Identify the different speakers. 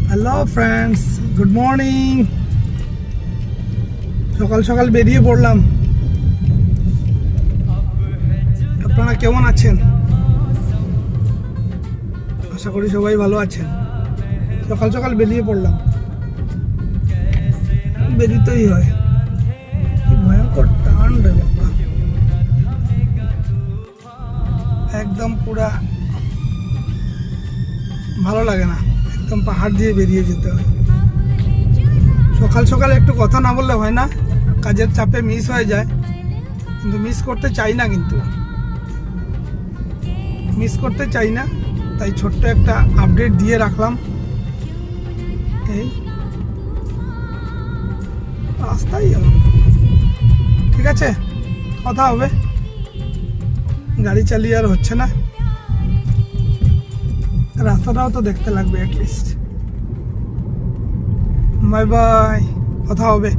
Speaker 1: Hello friends, good morning. সকাল সকাল বেরিয়ে পড়লাম। আপনারা কেমন আছেন? আশা করি সবাই ভালো আছেন। সকাল সকাল বেরিয়ে পড়লাম, বেরিতেই হয়। কি ভয়ঙ্কর টান রে বাবা, একদম পুরা ভালো লাগে না। একদম পাহাড় দিয়ে বেরিয়ে যেতে হয়। সকাল সকাল একটু কথা না বললে হয় না, কাজের চাপে মিস হয়ে যায়। কিন্তু মিস করতে চাই না, তাই ছোট্ট একটা আপডেট দিয়ে রাখলাম। এই রাস্তাই এমন। ঠিক আছে, কথা হবে। গাড়ি চালিয়ে আর হচ্ছে না, রাস্তাটাও তো দেখতে লাগবে অ্যাটলিস্ট। বাই বাই, কথা হবে।